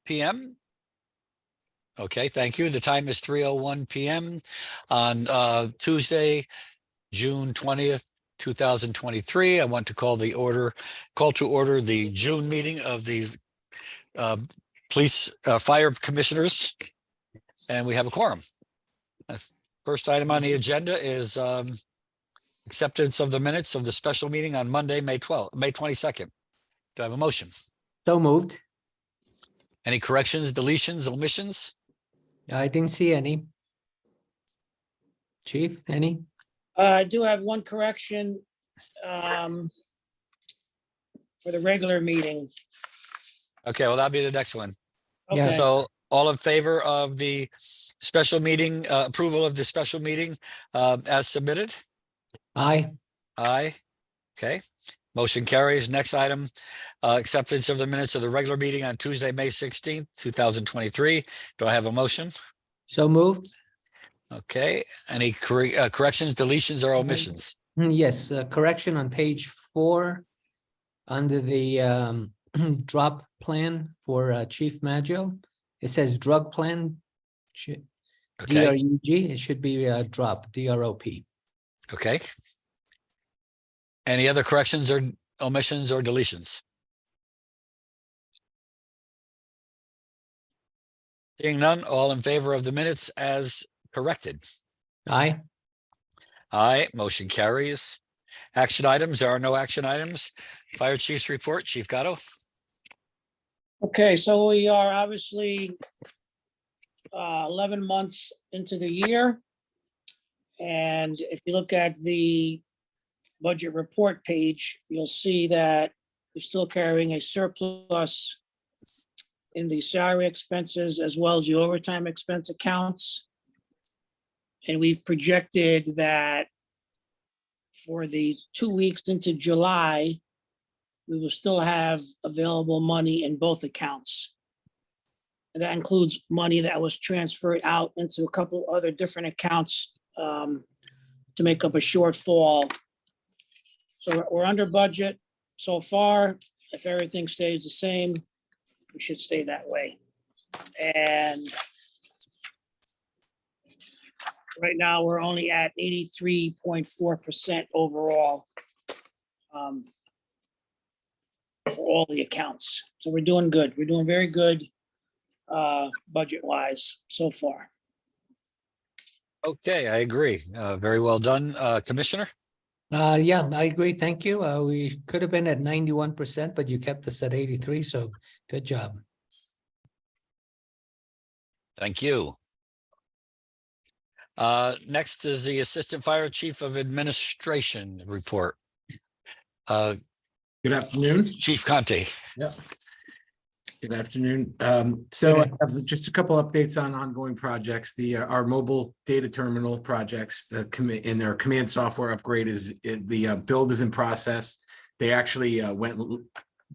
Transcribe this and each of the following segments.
p.m. Okay, thank you. The time is 3:01 p.m. on Tuesday, June 20th, 2023. I want to call to order the June meeting of the police fire commissioners, and we have a quorum. First item on the agenda is acceptance of the minutes of the special meeting on Monday, May 22nd. Do I have a motion? So moved. Any corrections, deletions, omissions? I didn't see any. Chief, any? I do have one correction for the regular meeting. Okay, well, that'll be the next one. Yeah. Okay, So all in favor of the special meeting, approval of the special meeting as submitted? Aye. Aye. Okay, motion carries. Next item, acceptance of the minutes of the regular meeting on Tuesday, May 16th, 2023. Do I have a motion? So moved. Okay, any corrections, deletions, or omissions? Yes, correction on page 4 under the drop plan for Chief Maggio. It says drug plan. Okay, D-R-U-G. It should be drop, D-R-O-P. okay. Any other corrections or omissions or deletions? Seeing none, all in favor of the minutes as corrected? Aye. Aye, motion carries. Action items, there are no action items. Fire Chief's report, Chief Gatto. okay, so we are obviously 11 months into the year. And if you look at the budget report page, you'll see that we're still carrying a surplus in the salary expenses as well as the overtime expense accounts. And we've projected that for the 2 weeks into July, we will still have available money in both accounts. And that includes money that was transferred out into a couple other different accounts to make up a shortfall. So we're under budget so far. If everything stays the same, we should stay that way. And right now, we're only at 83.4% overall for all the accounts. So we're doing good. We're doing very good budget-wise so far. Okay, I agree. Very well done, Commissioner. Yeah, I agree. Thank you. We could have been at 91%, but you kept us at 83, so good job. Thank you. Next is the Assistant Fire Chief of Administration report. Good afternoon. Chief Conte. Yeah. Good afternoon. So I have just a couple updates on ongoing projects. Our mobile data terminal projects, in their command software upgrade the build is in process. They actually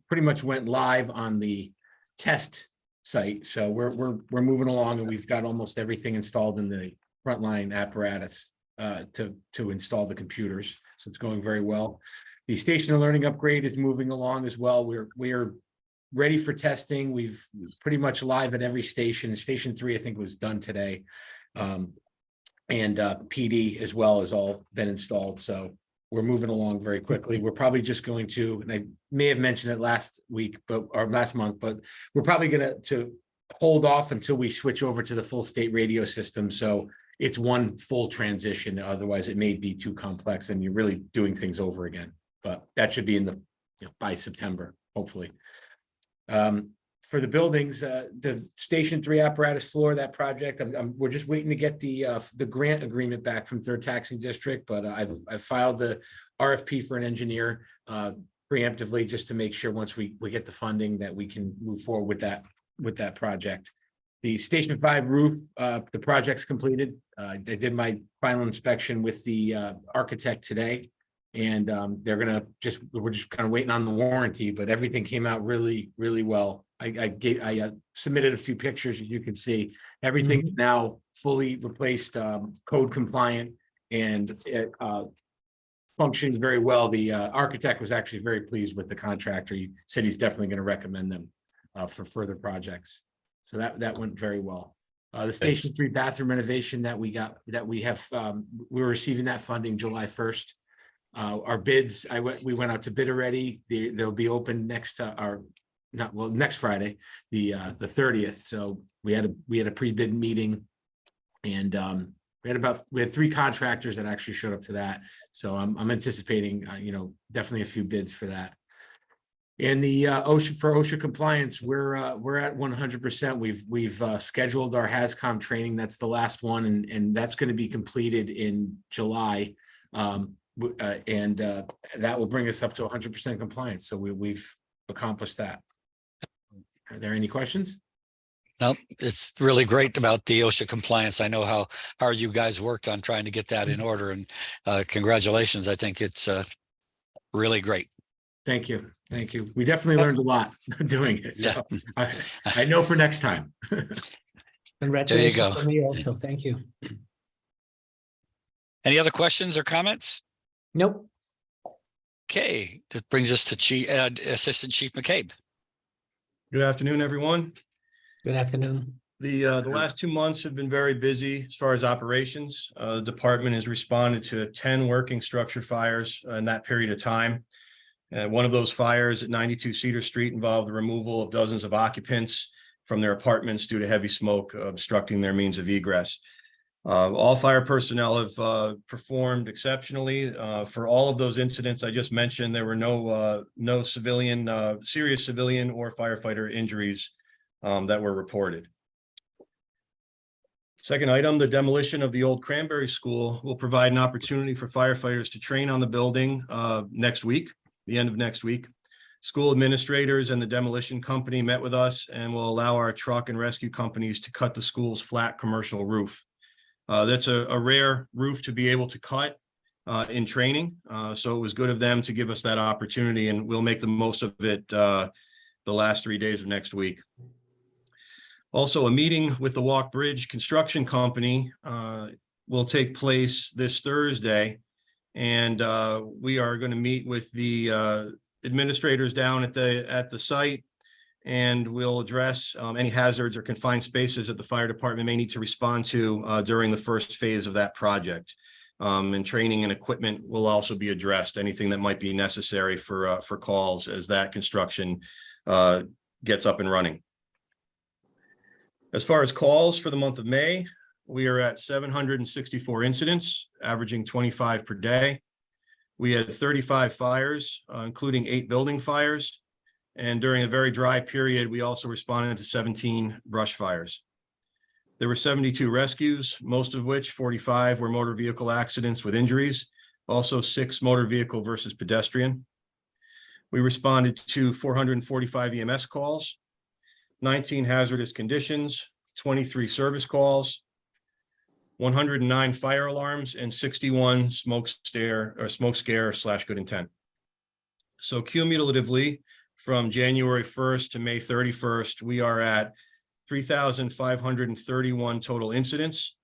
pretty much went live on the test site. So we're moving along, and we've got almost everything installed in the frontline apparatus to install the computers. So it's going very well. The station learning upgrade is moving along as well. We're ready for testing. We've pretty much live at every station. Station 3, I think, was done today. And PD as well has all been installed. So we're moving along very quickly. We're probably just going to, and I may have mentioned it last month, but we're probably going to hold off until we switch over to the full state radio system. So it's one full transition. Otherwise, it may be too complex and you're really doing things over again. But that should be in by September, hopefully. For the buildings, the Station 3 apparatus floor, that project, we're just waiting to get the grant agreement back from Third Taxing District, but I've filed the RFP for an engineer preemptively just to make sure once we get the funding that we can move forward with that project. The Station 5 roof, the project's completed. I did my final inspection with the architect today. And we're just kind of waiting on the warranty, but everything came out really, really well. I submitted a few pictures, as you can see. Everything is now fully replaced, code compliant, and it functions very well. The architect was actually very pleased with the contractor. He said he's definitely going to recommend them for further projects. So that went very well. The Station 3 bathroom renovation we're receiving that funding July 1st. Our bids, we went out to bid already. They'll be open next Friday, the 30th. So we had a pre-bid meeting, and we had 3 contractors that actually showed up to that. So I'm anticipating, definitely a few bids for that. And the OSHA compliance, we're at 100%. We've scheduled our HAZCOM training. That's the last one, and that's going to be completed in July. And that will bring us up to 100% compliance. So we've accomplished that. Are there any questions? No, it's really great about the OSHA compliance. I know how hard you guys worked on trying to get that in order, and congratulations. I think it's really great. Thank you. Thank you. We definitely learned a lot doing it. So I know for next time. Congratulations go. for me also. Thank you. Any other questions or comments? Nope. Okay, that brings us to Assistant Chief McCabe. Good afternoon, everyone. Good afternoon. The last 2 months have been very busy as far as operations. The department has responded to 10 working structure fires in that period of time. One of those fires at 92 Cedar Street involved the removal of dozens of occupants from their apartments due to heavy smoke obstructing their means of egress. All fire personnel have performed exceptionally. For all of those incidents I just mentioned, there were no serious civilian or firefighter injuries that were reported. Second item, the demolition of the old Cranberry School will provide an opportunity for firefighters to train on the building next week, the end of next week. School administrators and the demolition company met with us and will allow our truck and rescue companies to cut the school's flat commercial roof. That's a rare roof to be able to cut in training. So it was good of them to give us that opportunity, and we'll make the most of it the last 3 days of next week. Also, a meeting with the Walk Bridge Construction Company will take place this Thursday. And we are going to meet with the administrators down at the site, and we'll address any hazards or confined spaces that the fire department may need to respond to during the first phase of that project. And training and equipment will also be addressed, anything that might be necessary for calls as that construction gets up and running. As far as calls for the month of May, we are at 764 incidents, averaging 25 per day. We had 35 fires, including 8 building fires. And during a very dry period, we also responded to 17 brush fires. There were 72 rescues, most of which 45 were motor vehicle accidents with injuries, also 6 motor vehicle versus pedestrian. We responded to 445 EMS calls, 19 hazardous conditions, 23 service calls, 109 fire alarms, and 61 smoke scare / good intent. So cumulatively, from January 1st to May 31st, we are at 3,531 total incidents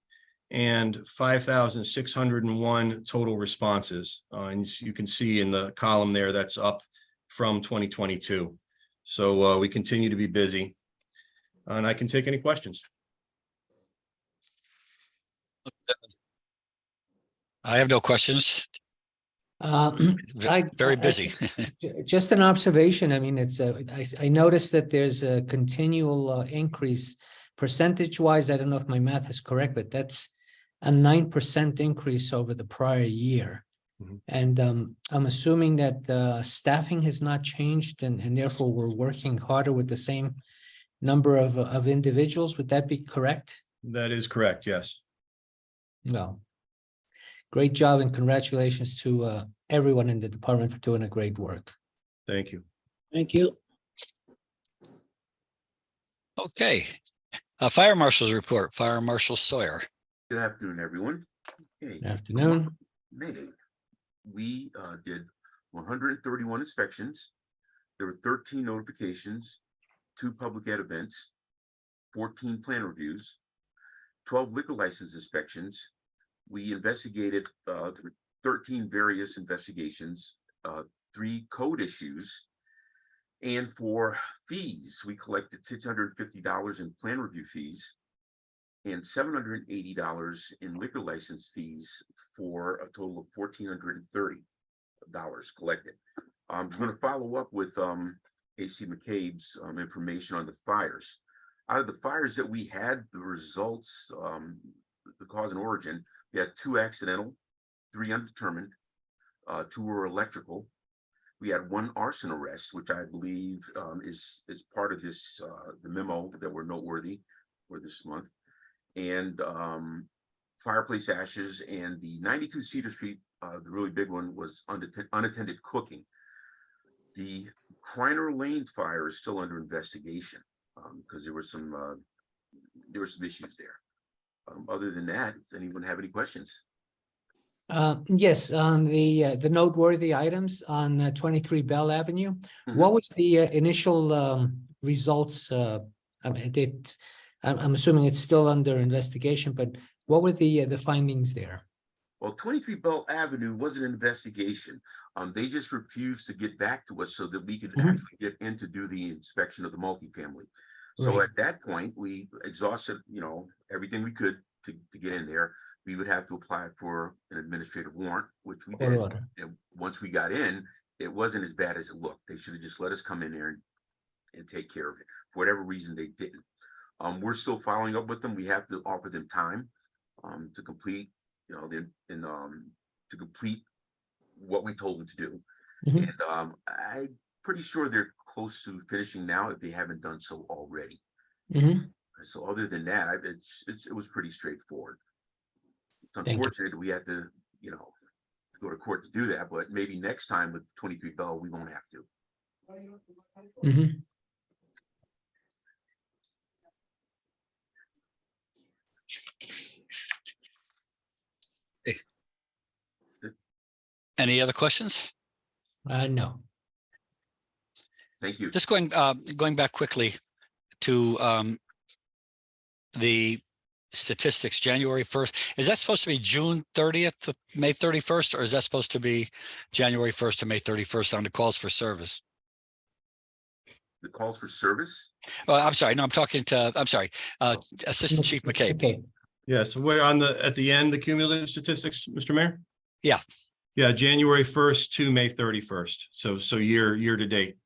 and 5,601 total responses. And you can see in the column there, that's up from 2022. So we continue to be busy. And I can take any questions. I have no questions. Very busy. Just an observation. I mean, I noticed that there's a continual increase percentage-wise. I don't know if my math is correct, but that's a 9% increase over the prior year. Mhm. And I'm assuming that the staffing has not changed, and therefore we're working harder with the same number of individuals. Would that be correct? That is correct, yes. Well, great job, and congratulations to everyone in the department for doing a great work. Thank you. Thank you. Okay. Fire Marshal's report, Fire Marshal Sawyer. Good afternoon, everyone. Okay. Good afternoon. May, we did 131 inspections. There were 13 notifications, 2 public ed events, 14 plan reviews, 12 liquor license inspections. We investigated 13 various investigations, 3 code issues, And for fees, we collected $650 in plan review fees and $780 in liquor license fees for a total of $1,430 collected. I'm going to follow up with AC McCabe's information on the fires. Out of the fires that we had, the results, the cause and origin, we had 2 accidental, 3 undetermined, 2 were electrical. We had 1 arson arrest, which I believe is part of this the memo that were noteworthy for this month, and fireplace ashes, and the 92 Cedar Street, the really big one was unattended cooking. The Kreiner Lane fire is still under investigation because there were some issues there. Other than that, does anyone have any questions? Yes, on the noteworthy items on 23 Bell Avenue, Mhm. what was the initial results? I mean, I'm assuming it's still under investigation, but what were the findings there? Well, 23 Bell Avenue was an investigation. They just refused to get back to us so that we could Mhm. actually get in to do the inspection of the multifamily. So Right. at that point, we exhausted, everything we could to get in there. We would have to apply for an administrative warrant, which we Court did. order. And once we got in, it wasn't as bad as it looked. They should have just let us come in there and take care of it. For whatever reason, they didn't. We're still following up with them. We have to offer them time to complete, to complete what we told them to do. Mhm. And I'm pretty sure they're close to finishing now if they haven't done so already. Mhm. So other than that, it was pretty straightforward. It's Thank you. unfortunate we had to, go to court to do that, but maybe next time with 23 Bell, we won't have to. Mhm. Any other questions? No. Thank you. Just going back quickly to the statistics, January 1st. Is that supposed to be June 30th to May 31st, or is that supposed to be January 1st to May 31st on the calls for service? The calls for service? I'm sorry. No, I'm sorry. Assistant Chief McCabe. Okay. Yeah, so we're at the end, the cumulative statistics, Mr. Mayor? Yeah. Yeah, January 1st to May 31st. So year to date.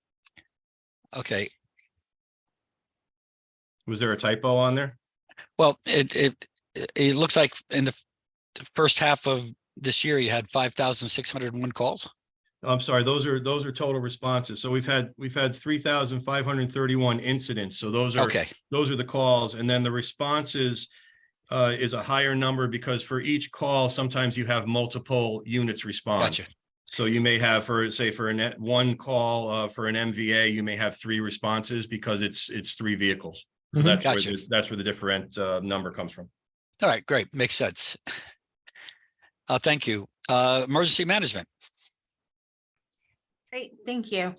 Okay. Was there a typo on there? Well, it looks like in the first half of this year, you had 5,601 calls. I'm sorry, those are total responses. So we've had 3,531 incidents. So those are Okay. the calls, and then the responses is a higher number because for each call, sometimes you have multiple units respond. Gotcha. So you may have for one call for an MVA, you may have 3 responses because it's 3 vehicles. So Mhm. that's where the different number comes from. All right, great. Makes sense. Thank you. Emergency management. Great, thank you.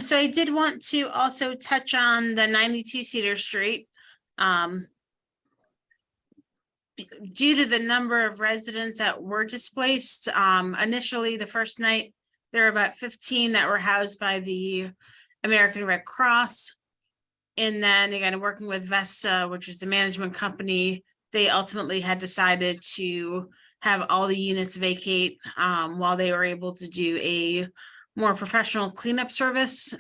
So I did want to also touch on the 92 Cedar Street. Due to the number of residents that were displaced, initially the first night, there were about 15 that were housed by the American Red Cross. And then again, working with Vesta, which is the management company, they ultimately had decided to have all the units vacate while they were able to do a more professional cleanup service.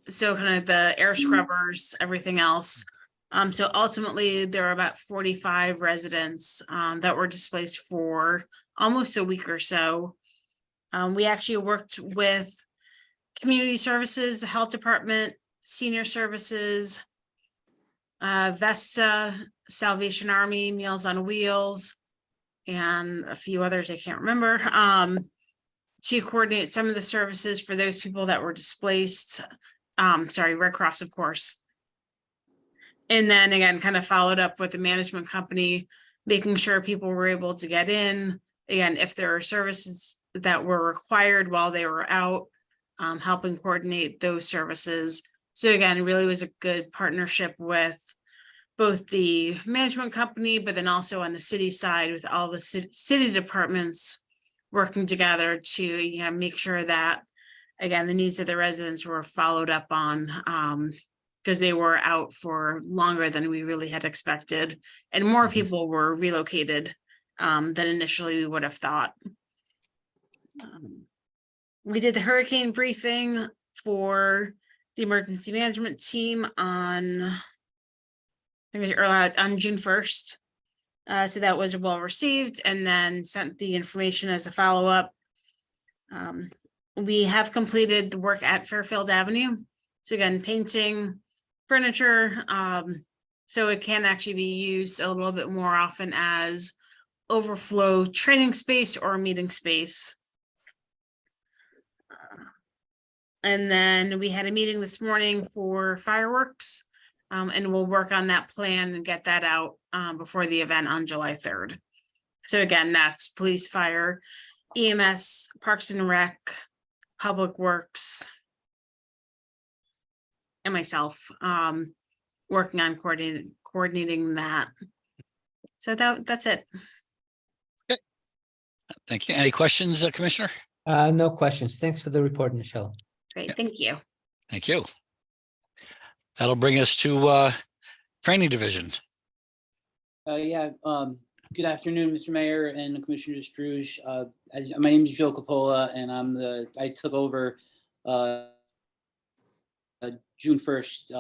So kind of the air scrubbers, everything else. So ultimately there were about 45 residents that were displaced for almost a week or so. We actually worked with community services, the health department, senior services, Vesta, Salvation Army, Meals on Wheels, and a few others I can't remember, to coordinate some of the services for those people that were displaced. Red Cross, of course. And then again, kind of followed up with the management company, making sure people were able to get in. Again, if there are services that were required while they were out, helping coordinate those services. So again, it really was a good partnership with both the management company, but then also on the city side with all the city departments working together to make sure that again, the needs of the residents were followed up on, because they were out for longer than we really had expected, and more Mhm. people were relocated than initially we would have thought. We did the hurricane briefing for the emergency management team on, I think it was on June 1st. So that was well received, and then sent the information as a follow-up. We have completed the work at Fairfield Avenue. So again, painting, furniture, so it can actually be used a little bit more often as overflow training space or meeting space. And then we had a meeting this morning for fireworks, and we'll work on that plan and get that out before the event on July 3rd. So again, that's police, fire, EMS, Parks and Rec, Public Works, and myself, working on coordinating that. So that's it. Thank you. Any questions, Commissioner? No questions. Thanks for the report, Michelle. Great, thank you. Thank you. That'll bring us to Training Division. Good afternoon, Mr. Mayor and Commissioner Struge. My name is Joe Capola, and I took over June 1st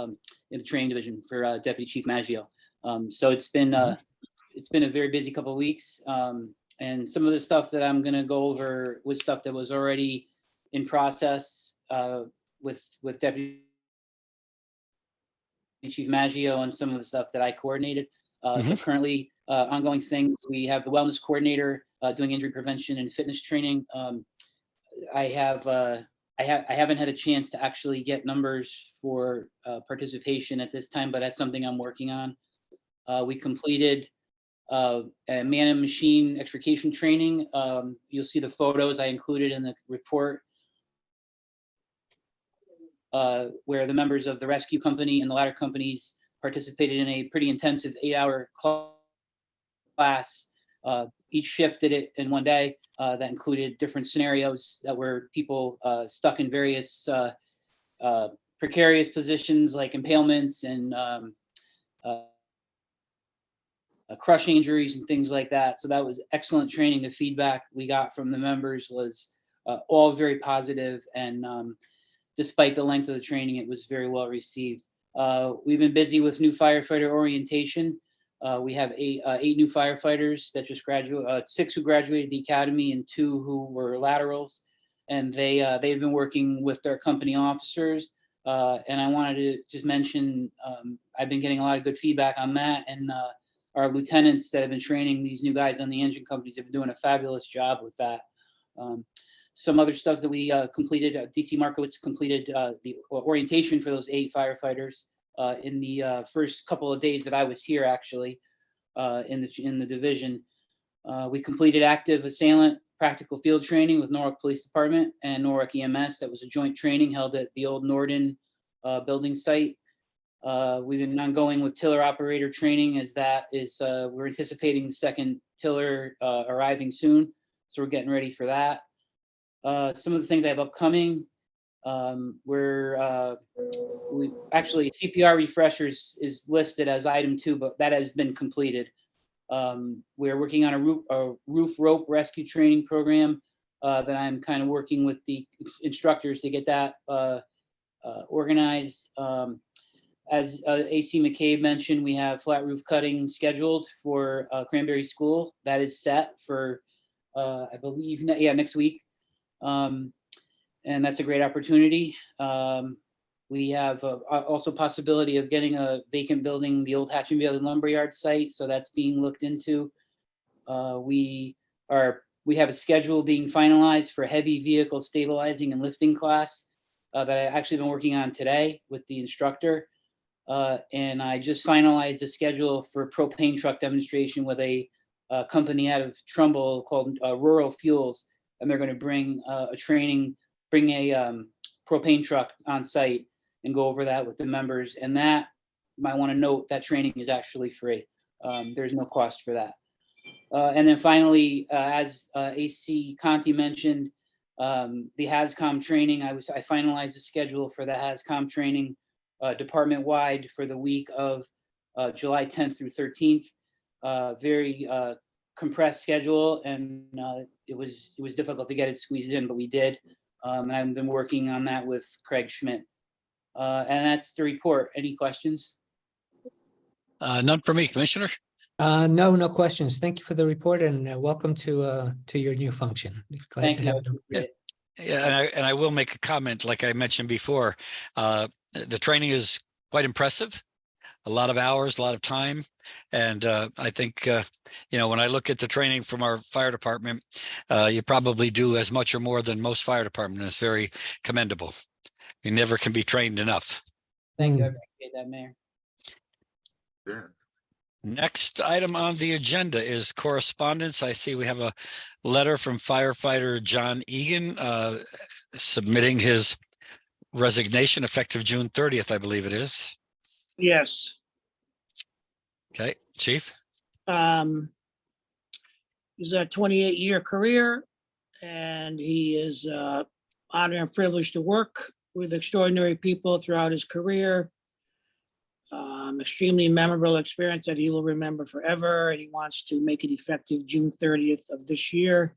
in the training division for Deputy Chief Maggio. So it's been a very busy couple of weeks. And some of the stuff that I'm gonna go over was stuff that was already in process with Deputy Chief Maggio, and some of the stuff that I coordinated. So currently, ongoing things, we have the wellness coordinator doing injury prevention and fitness training. I haven't had a chance to actually get numbers for participation at this time, but that's something I'm working on. We completed a man and machine extrication training. You'll see the photos I included in the report, where the members of the rescue company and the ladder companies participated in a pretty intensive 8-hour class. Each shift did it in one day. That included different scenarios that were people stuck in various precarious positions like impalements and crush injuries and things like that. So that was excellent training. The feedback we got from the members was all very positive, and despite the length of the training, it was very well received. We've been busy with new firefighter orientation. We have eight new firefighters that just graduated, 6 who graduated the academy and 2 who were laterals. And they've been working with their company officers. And I wanted to just mention, I've been getting a lot of good feedback on that. And our lieutenants that have been training these new guys on the engine companies have been doing a fabulous job with that. Some other stuff that we completed, DC Markowitz completed the orientation for those 8 firefighters in the first couple of days that I was here, actually, in the division. We completed active assailant practical field training with Norwalk Police Department and Norwalk EMS. That was a joint training held at the old Norden building site. We've been ongoing with tiller operator training, as that is, we're anticipating the second tiller arriving soon. So we're getting ready for that. Some of the things I have upcoming, we've actually, CPR refreshers is listed as item 2, but that has been completed. We're working on a roof rope rescue training program that I'm kind of working with the instructors to get that organized. As AC McCabe mentioned, we have flat roof cutting scheduled for Cranberry School. That is set for, I believe, next week. And that's a great opportunity. We have also possibility of getting a vacant building, the old Hatch and Bailey Lumberyard site. So that's being looked into. We have a schedule being finalized for heavy vehicle stabilizing and lifting class that I actually been working on today with the instructor. And I just finalized a schedule for propane truck demonstration with a company out of Trumbull called Rural Fuels. And they're going to bring bring a propane truck on site and go over that with the members. And that, I want to note, that training is actually free. There's no cost for that. And then finally, as AC Conti mentioned, The HAZCOM training, I finalized the schedule for the HAZCOM training department-wide for the week of July 10th through 13th. Very compressed schedule, and it was difficult to get it squeezed in, but we did. And I've been working on that with Craig Schmidt. And that's the report. Any questions? None for me, Commissioner. No questions. Thank you for the report and welcome to your new function. Glad Thank to you. have you. Yeah, and I will make a comment, like I mentioned before. The training is quite impressive. A lot of hours, a lot of time. And I think, when I look at the training from our fire department, you probably do as much or more than most fire departments. It's very commendable. You never can be trained enough. Thank you. I appreciate that, Mayor. Yeah. Next item on the agenda is correspondence. I see we have a letter from firefighter John Egan submitting his resignation effective June 30th, I believe it is. Yes. Okay, Chief. He's a 28-year career, and he is honored and privileged to work with extraordinary people throughout his career. Extremely memorable experience that he will remember forever, and he wants to make it effective June 30th of this year.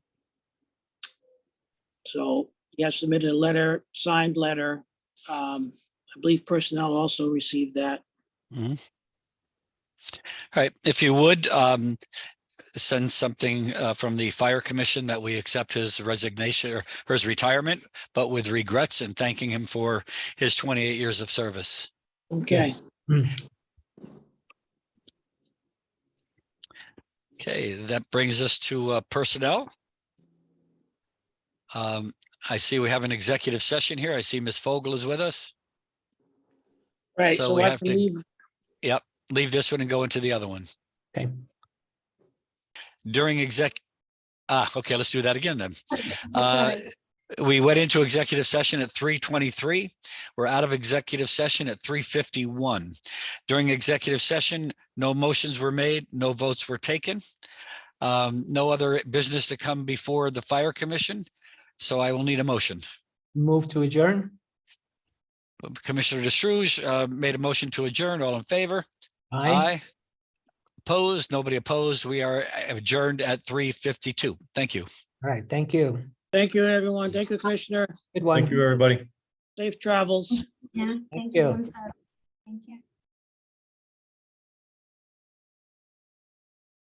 So he has submitted a letter, signed letter. I believe personnel also received that. All right, if you would, send something from the fire commission that we accept his resignation or his retirement, but with regrets and thanking him for his 28 years of service. Okay. Okay, that brings us to personnel. I see we have an executive session here. I see Ms. Fogel is with us. Right, So so we I have to- believe, Leave this one and go into the other one. Okay. During okay, let's do that again then. We went into executive session at 3:23. We're out of executive session at 3:51. During executive session, no motions were made, no votes were taken. No other business to come before the fire commission. So I will need a motion. Move to adjourn. Commissioner DeStrouge made a motion to adjourn. All in favor? Aye. Opposed? Nobody opposed. We are adjourned at 3:52. Thank you. All right. Thank you. thank you, everyone. Thank you, Commissioner. Good one. Thank you, everybody. Safe travels. Yeah, Thank thank you. you. I'm sorry. Thank you.